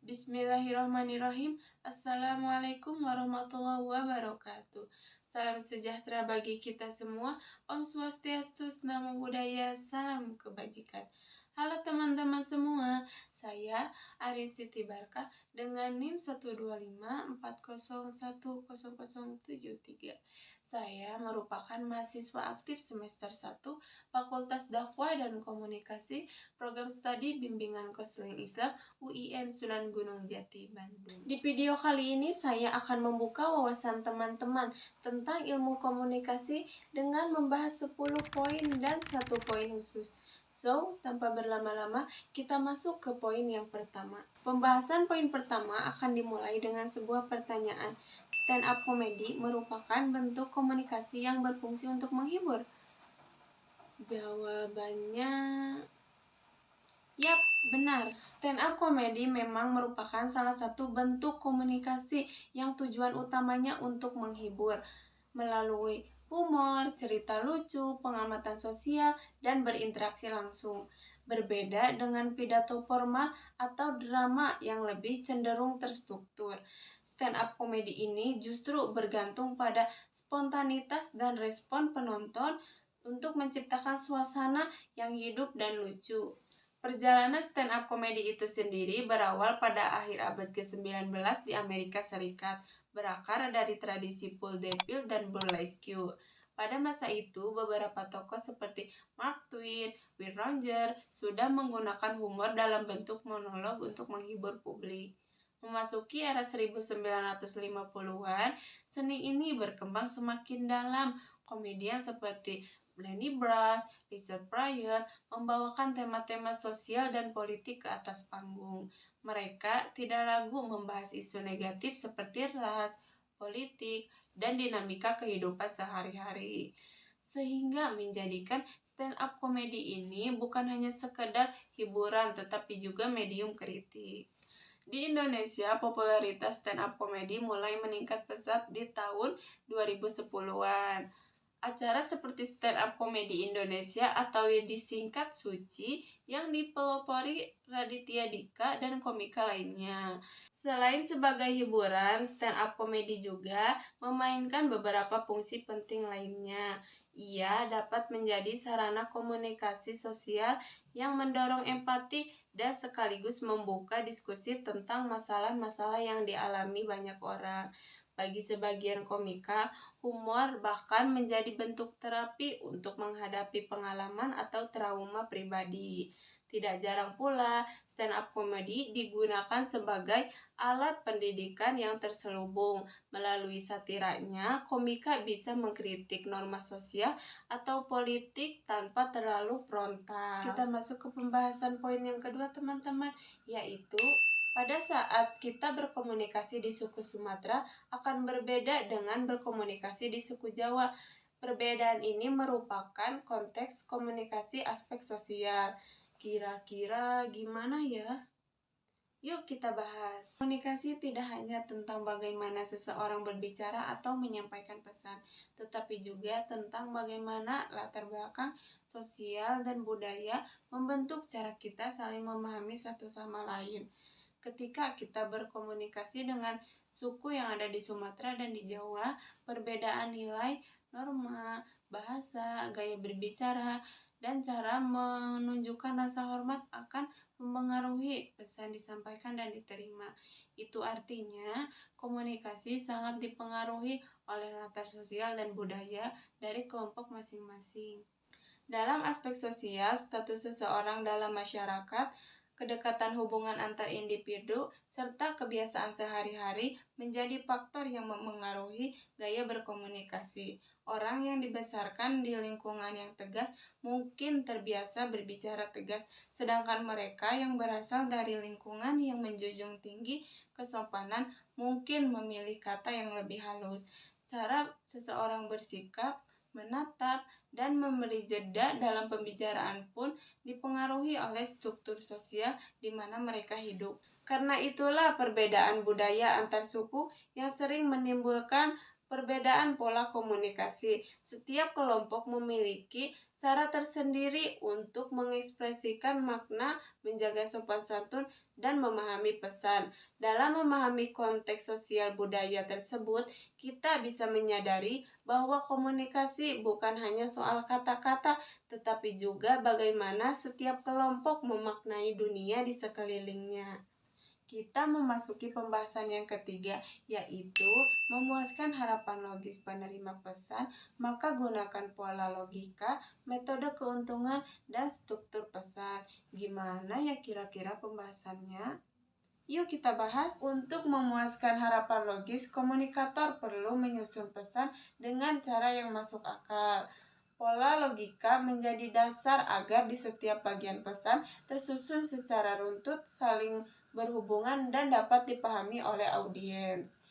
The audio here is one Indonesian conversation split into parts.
Bismillahirrahmanirrahim. Assalamualaikum warahmatullahi wabarakatuh. Salam sejahtera bagi kita semua. Om Swastiastu, Namo Buddhaya, salam kebajikan. Halo teman-teman semua, saya Arin Siti Barka dengan NIM 12540100073. Saya merupakan mahasiswa aktif semester 1 Fakultas Dakwah dan Komunikasi, Program Studi Bimbingan Konseling Islam UIN Sunan Gunung Jati, Bandung. Di video kali ini saya akan membuka wawasan teman-teman tentang ilmu komunikasi dengan membahas 10 poin dan 1 poin khusus. So, tanpa berlama-lama, kita masuk ke poin yang pertama. Pembahasan poin pertama akan dimulai dengan sebuah pertanyaan. Stand up comedy merupakan bentuk komunikasi yang berfungsi untuk menghibur. Jawabannya yap, benar. Stand up comedy memang merupakan salah satu bentuk komunikasi yang tujuan utamanya untuk menghibur melalui humor, cerita lucu, pengamatan sosial, dan berinteraksi langsung. Berbeda dengan pidato formal atau drama yang lebih cenderung terstruktur. Stand up comedy ini justru bergantung pada spontanitas dan respon penonton untuk menciptakan suasana yang hidup dan lucu. Perjalanan stand up comedy itu sendiri berawal pada akhir abad ke-19 di Amerika Serikat, berakar dari tradisi vaudeville dan burlesque. Pada masa itu, beberapa tokoh seperti Mark Twain, Will Rogers sudah menggunakan humor dalam bentuk monolog untuk menghibur publik. Memasuki era 1950-an, seni ini berkembang semakin dalam. Komedian seperti Lenny Bruce, Richard Pryor membawakan tema-tema sosial dan politik ke atas panggung. Mereka tidak ragu membahas isu negatif seperti ras, politik, dan dinamika kehidupan sehari-hari. Sehingga menjadikan stand up comedy ini bukan hanya sekedar hiburan tetapi juga medium kritik. Di Indonesia, popularitas stand up comedy mulai meningkat pesat di tahun 2010-an. Acara seperti Stand Up Comedy Indonesia atau disingkat SUCI yang dipelopori Raditya Dika dan komika lainnya. Selain sebagai hiburan, stand up comedy juga memainkan beberapa fungsi penting lainnya. Ia dapat menjadi sarana komunikasi sosial yang mendorong empati dan sekaligus membuka diskusi tentang masalah-masalah yang dialami banyak orang. Bagi sebagian komika, humor bahkan menjadi bentuk terapi untuk menghadapi pengalaman atau trauma pribadi. Tidak jarang pula, stand up comedy digunakan sebagai alat pendidikan yang terselubung. Melalui satiranya, komika bisa mengkritik norma sosial atau politik tanpa terlalu frontal. Kita masuk ke pembahasan poin yang kedua, teman-teman, yaitu pada saat kita berkomunikasi di suku Sumatera akan berbeda dengan berkomunikasi di suku Jawa. Perbedaan ini merupakan konteks komunikasi aspek sosial. Kira-kira gimana ya? Yuk kita bahas. Komunikasi tidak hanya tentang bagaimana seseorang berbicara atau menyampaikan pesan, tetapi juga tentang bagaimana latar belakang sosial dan budaya membentuk cara kita saling memahami satu sama lain. Ketika kita berkomunikasi dengan suku yang ada di Sumatera dan di Jawa, perbedaan nilai, norma, bahasa, gaya berbicara, dan cara menunjukkan rasa hormat akan mempengaruhi pesan disampaikan dan diterima. Itu artinya komunikasi sangat dipengaruhi oleh latar sosial dan budaya dari kelompok masing-masing. Dalam aspek sosial, status seseorang dalam masyarakat, kedekatan hubungan antar individu, serta kebiasaan sehari-hari menjadi faktor yang memengaruhi gaya berkomunikasi. Orang yang dibesarkan di lingkungan yang tegas mungkin terbiasa berbicara tegas, sedangkan mereka yang berasal dari lingkungan yang menjunjung tinggi kesopanan mungkin memilih kata yang lebih halus. Cara seseorang bersikap, menatap, dan memberi jeda dalam pembicaraan pun dipengaruhi oleh struktur sosial di mana mereka hidup. Karena itulah perbedaan budaya antar suku yang sering menimbulkan perbedaan pola komunikasi. Setiap kelompok memiliki cara tersendiri untuk mengekspresikan makna, menjaga sopan santun, dan memahami pesan. Dalam memahami konteks sosial budaya tersebut, kita bisa menyadari bahwa komunikasi bukan hanya soal kata-kata, tetapi juga bagaimana setiap kelompok memaknai dunia di sekelilingnya. Kita memasuki pembahasan yang ketiga, yaitu memuaskan harapan logis penerima pesan. Maka gunakan pola logika, metode keuntungan, dan struktur pesan. Gimana ya kira-kira pembahasannya? Yuk kita bahas. Untuk memuaskan harapan logis, komunikator perlu menyusun pesan dengan cara yang masuk akal. Pola logika menjadi dasar agar di setiap bagian pesan tersusun secara runtut, saling berhubungan, dan dapat dipahami oleh audiens.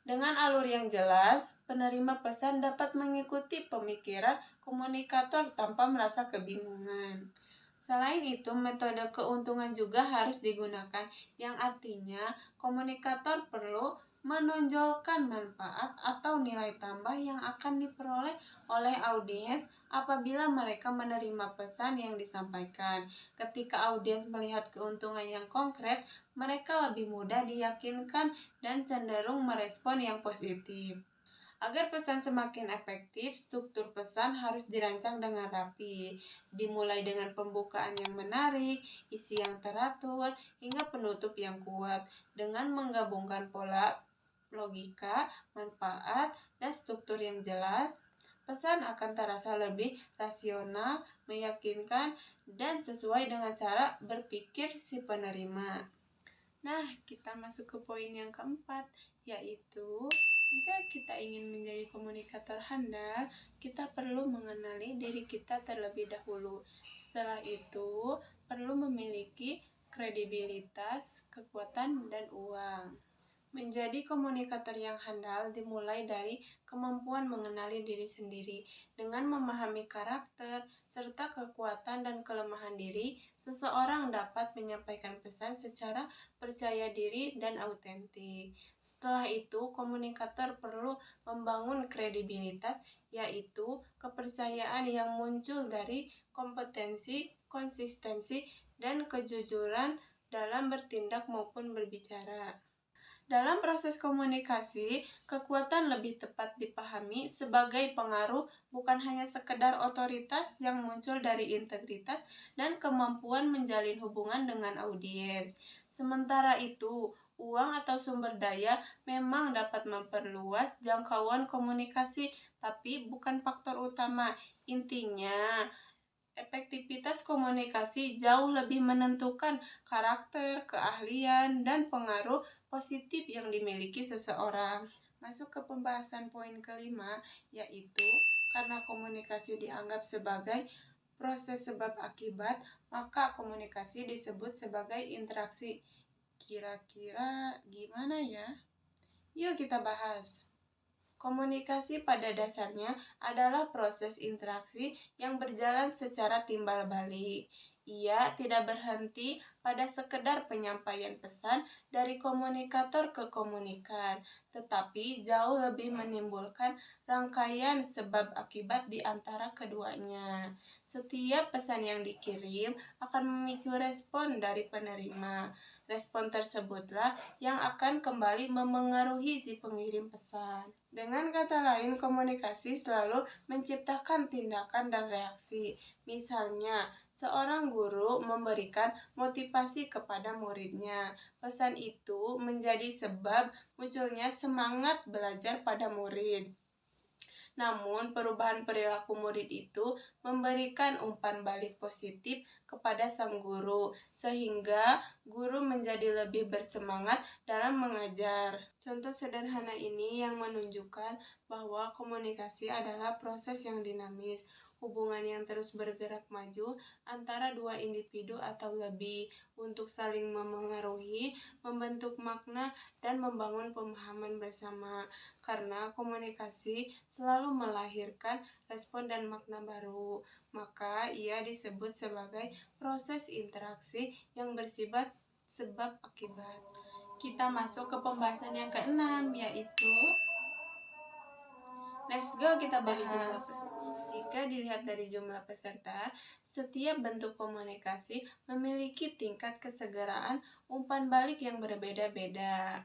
Dengan alur yang jelas, penerima pesan dapat mengikuti pemikiran komunikator tanpa merasa kebingungan. Selain itu, metode keuntungan juga harus digunakan, yang artinya komunikator perlu menonjolkan manfaat atau nilai tambah yang akan diperoleh oleh audiens apabila mereka menerima pesan yang disampaikan. Ketika audiens melihat keuntungan yang konkret, mereka lebih mudah diyakinkan dan cenderung merespon yang positif. Agar pesan semakin efektif, struktur pesan harus dirancang dengan rapi, dimulai dengan pembukaan yang menarik, isi yang teratur, hingga penutup yang kuat. Dengan menggabungkan pola logika, manfaat, dan struktur yang jelas, pesan akan terasa lebih rasional, meyakinkan, dan sesuai dengan cara berpikir si penerima. Nah, kita masuk ke poin yang keempat, yaitu jika kita ingin menjadi komunikator handal, kita perlu mengenali diri kita terlebih dahulu. Setelah itu, perlu memiliki kredibilitas, kekuatan, dan uang. Menjadi komunikator yang handal dimulai dari kemampuan mengenali diri sendiri. Dengan memahami karakter, serta kekuatan dan kelemahan diri, seseorang dapat menyampaikan pesan secara percaya diri dan autentik. Setelah itu, komunikator perlu membangun kredibilitas, yaitu kepercayaan yang muncul dari kompetensi, konsistensi, dan kejujuran dalam bertindak maupun berbicara. Dalam proses komunikasi, kekuatan lebih tepat dipahami sebagai pengaruh bukan hanya sekedar otoritas yang muncul dari integritas dan kemampuan menjalin hubungan dengan audiens. Sementara itu, uang atau sumber daya memang dapat memperluas jangkauan komunikasi, tapi bukan faktor utama. Intinya, efektivitas komunikasi jauh lebih menentukan karakter, keahlian, dan pengaruh positif yang dimiliki seseorang. Masuk ke pembahasan poin kelima, yaitu karena komunikasi dianggap sebagai proses sebab akibat, maka komunikasi disebut sebagai interaksi. Kira-kira gimana ya? Yuk kita bahas. Komunikasi pada dasarnya adalah proses interaksi yang berjalan secara timbal balik. Ia tidak berhenti pada sekedar penyampaian pesan dari komunikator ke komunikan, tetapi jauh lebih menimbulkan rangkaian sebab akibat di antara keduanya. Setiap pesan yang dikirim akan memicu respon dari penerima. Respon tersebutlah yang akan kembali memengaruhi si pengirim pesan. Dengan kata lain, komunikasi selalu menciptakan tindakan dan reaksi. Misalnya, seorang guru memberikan motivasi kepada muridnya. Pesan itu menjadi sebab munculnya semangat belajar pada murid. Namun, perubahan perilaku murid itu memberikan umpan balik positif kepada sang guru, sehingga guru menjadi lebih bersemangat dalam mengajar. Contoh sederhana ini yang menunjukkan bahwa komunikasi adalah proses yang dinamis, hubungan yang terus bergerak maju antara dua individu atau lebih untuk saling memengaruhi, membentuk makna, dan membangun pemahaman bersama. Karena komunikasi selalu melahirkan respon dan makna baru, maka ia disebut sebagai proses interaksi yang bersifat sebab akibat. Kita masuk ke pembahasan yang keenam, yaitu let's go kita bahas. Jika dilihat dari jumlah peserta, setiap bentuk komunikasi memiliki tingkat kesegeraan umpan balik yang berbeda-beda.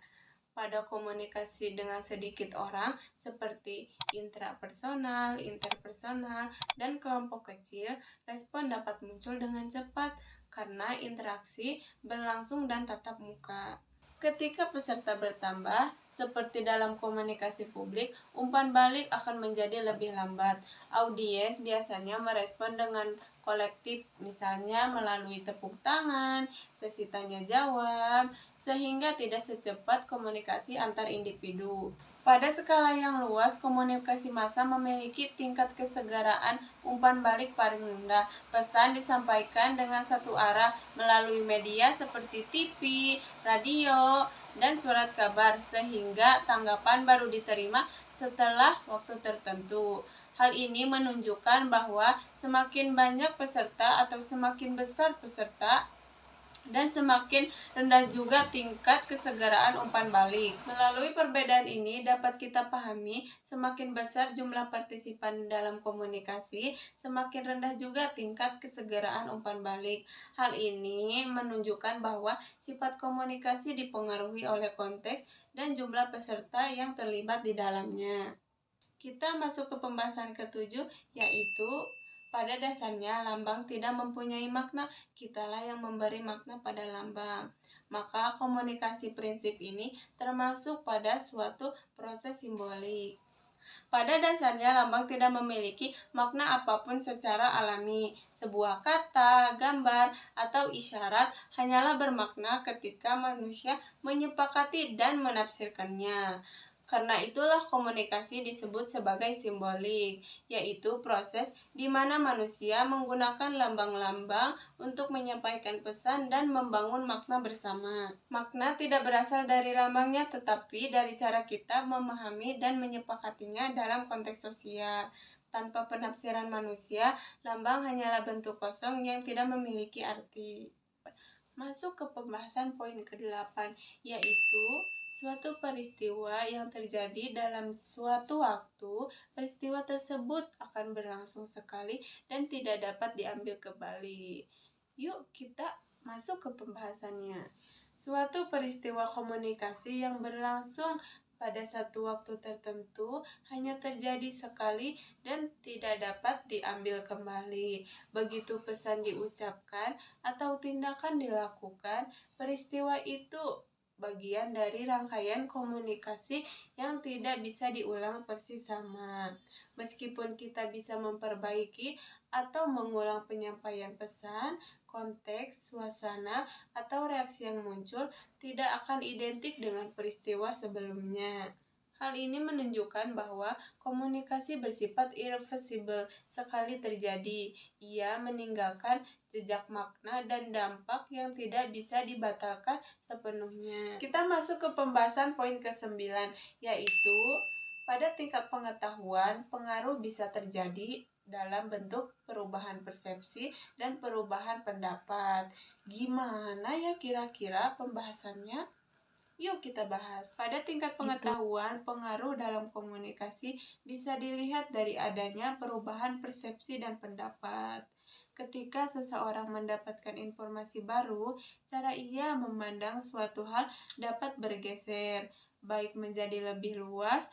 Pada komunikasi dengan sedikit orang seperti intrapersonal, interpersonal, dan kelompok kecil, respon dapat muncul dengan cepat karena interaksi berlangsung dan tatap muka. Ketika peserta bertambah, seperti dalam komunikasi publik, umpan balik akan menjadi lebih lambat. Audiens biasanya merespon dengan kolektif, misalnya melalui tepuk tangan, sesi tanya jawab, sehingga tidak secepat komunikasi antar individu. Pada skala yang luas, komunikasi massa memiliki tingkat kesegaraan umpan balik paling rendah. Pesan disampaikan dengan satu arah melalui media seperti TV, radio, dan surat kabar, sehingga tanggapan baru diterima setelah waktu tertentu. Hal ini menunjukkan bahwa semakin banyak peserta atau semakin besar peserta, dan semakin rendah juga tingkat kesegaraan umpan balik. Melalui perbedaan ini dapat kita pahami, semakin besar jumlah partisipan dalam komunikasi, semakin rendah juga tingkat kesegaraan umpan balik. Hal ini menunjukkan bahwa sifat komunikasi dipengaruhi oleh konteks dan jumlah peserta yang terlibat di dalamnya. Kita masuk ke pembahasan ketujuh, yaitu pada dasarnya lambang tidak mempunyai makna, kitalah yang memberi makna pada lambang. Maka komunikasi prinsip ini termasuk pada suatu proses simbolik. Pada dasarnya lambang tidak memiliki makna apapun secara alami. Sebuah kata, gambar, atau isyarat hanyalah bermakna ketika manusia menyepakati dan menafsirkannya. Karena itulah komunikasi disebut sebagai simbolik, yaitu proses di mana manusia menggunakan lambang-lambang untuk menyampaikan pesan dan membangun makna bersama. Makna tidak berasal dari lambangnya, tetapi dari cara kita memahami dan menyepakatinya dalam konteks sosial. Tanpa penafsiran manusia, lambang hanyalah bentuk kosong yang tidak memiliki arti. Masuk ke pembahasan poin ke-8, yaitu suatu peristiwa yang terjadi dalam suatu waktu. Peristiwa tersebut akan berlangsung sekali dan tidak dapat diambil kembali. Yuk kita masuk ke pembahasannya. Suatu peristiwa komunikasi yang berlangsung pada satu waktu tertentu hanya terjadi sekali dan tidak dapat diambil kembali. Begitu pesan diucapkan atau tindakan dilakukan, peristiwa itu bagian dari rangkaian komunikasi yang tidak bisa diulang persis sama. Meskipun kita bisa memperbaiki atau mengulang penyampaian pesan, konteks, suasana, atau reaksi yang muncul tidak akan identik dengan peristiwa sebelumnya. Hal ini menunjukkan bahwa komunikasi bersifat irreversibel. Sekali terjadi, ia meninggalkan jejak makna dan dampak yang tidak bisa dibatalkan sepenuhnya. Kita masuk ke pembahasan poin ke-9, yaitu pada tingkat pengetahuan, pengaruh bisa terjadi dalam bentuk perubahan persepsi dan perubahan pendapat. Gimana ya kira-kira pembahasannya? Yuk kita bahas. Pada tingkat pengetahuan, pengaruh dalam komunikasi bisa dilihat dari adanya perubahan persepsi dan pendapat. Ketika seseorang mendapatkan informasi baru, cara ia memandang suatu hal dapat bergeser, baik menjadi lebih luas,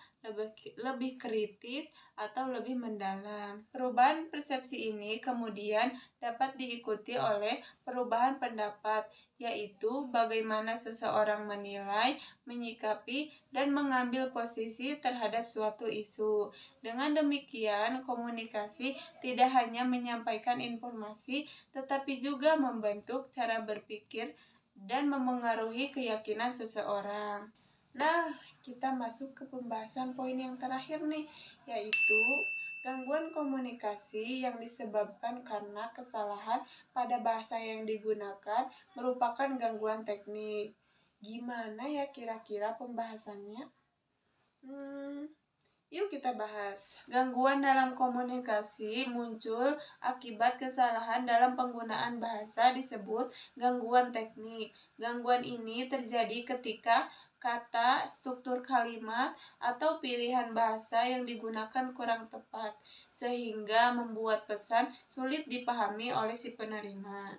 lebih kritis, atau lebih mendalam. Perubahan persepsi ini kemudian dapat diikuti oleh perubahan pendapat, yaitu bagaimana seseorang menilai, menyikapi, dan mengambil posisi terhadap suatu isu. Dengan demikian, komunikasi tidak hanya menyampaikan informasi, tetapi juga membentuk cara berpikir dan memengaruhi keyakinan seseorang. Nah, kita masuk ke pembahasan poin yang terakhir nih, yaitu gangguan komunikasi yang disebabkan karena kesalahan pada bahasa yang digunakan merupakan gangguan teknik. Gimana ya kira-kira pembahasannya? Yuk kita bahas. Gangguan dalam komunikasi muncul akibat kesalahan dalam penggunaan bahasa disebut gangguan teknik. Gangguan ini terjadi ketika kata, struktur kalimat, atau pilihan bahasa yang digunakan kurang tepat, sehingga membuat pesan sulit dipahami oleh si penerima.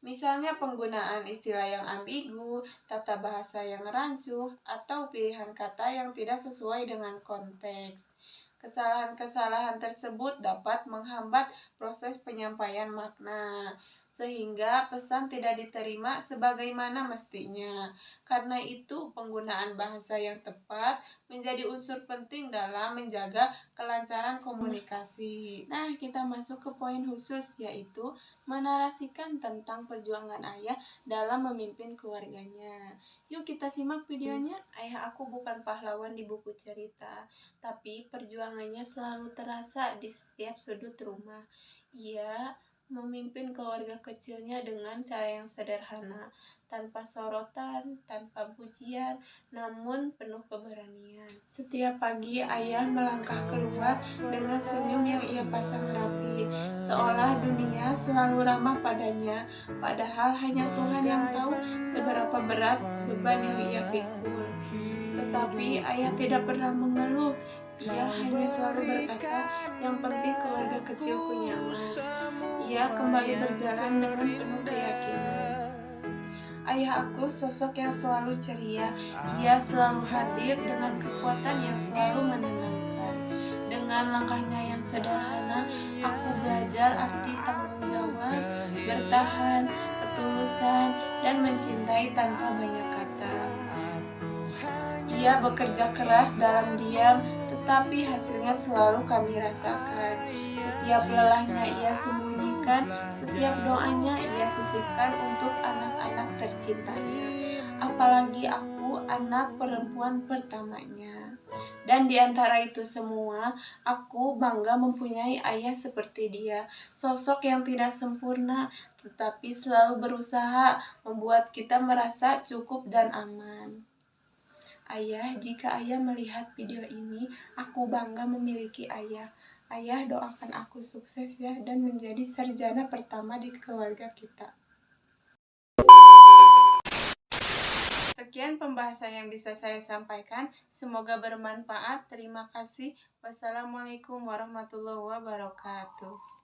Misalnya penggunaan istilah yang ambigu, tata bahasa yang rancu, atau pilihan kata yang tidak sesuai dengan konteks. Kesalahan-kesalahan tersebut dapat menghambat proses penyampaian makna, sehingga pesan tidak diterima sebagaimana mestinya. Karena itu, penggunaan bahasa yang tepat menjadi unsur penting dalam menjaga kelancaran komunikasi. Nah, kita masuk ke poin khusus, yaitu menarasikan tentang perjuangan ayah dalam memimpin keluarganya. Yuk kita simak videonya. Ayah aku bukan pahlawan di buku cerita, tapi perjuangannya selalu terasa di setiap sudut rumah. Ia memimpin keluarga kecilnya dengan cara yang sederhana, tanpa sorotan, tanpa pujian, namun penuh keberanian. Setiap pagi ayah melangkah keluar dengan senyum yang ia pasang rapi, seolah dunia selalu ramah padanya, padahal hanya Tuhan yang tahu seberapa berat beban yang ia pikul. Tetapi ayah tidak pernah mengeluh. Ia hanya selalu berkata, yang penting keluarga kecilku nyaman. Ia kembali berjalan dengan penuh keyakinan. Ayah aku sosok yang selalu ceria. Ia selalu hadir dengan kekuatan yang selalu menenangkan. Dengan langkahnya yang sederhana, aku belajar arti tanggung jawab, bertahan, ketulusan, dan mencintai tanpa banyak kata. Ia bekerja keras dalam diam, tetapi hasilnya selalu kami rasakan. Setiap lelahnya ia sembunyikan, setiap doanya ia sisipkan untuk anak-anak tercintanya. Apalagi aku, anak perempuan pertamanya. Dan di antara itu semua, aku bangga mempunyai ayah seperti dia. Sosok yang tidak sempurna, tetapi selalu berusaha membuat kita merasa cukup dan aman. Ayah, jika ayah melihat video ini, aku bangga memiliki ayah. Ayah, doakan aku sukses ya dan menjadi sarjana pertama di keluarga kita. Sekian pembahasan yang bisa saya sampaikan. Semoga bermanfaat. Terima kasih. Wassalamualaikum warahmatullahi wabarakatuh.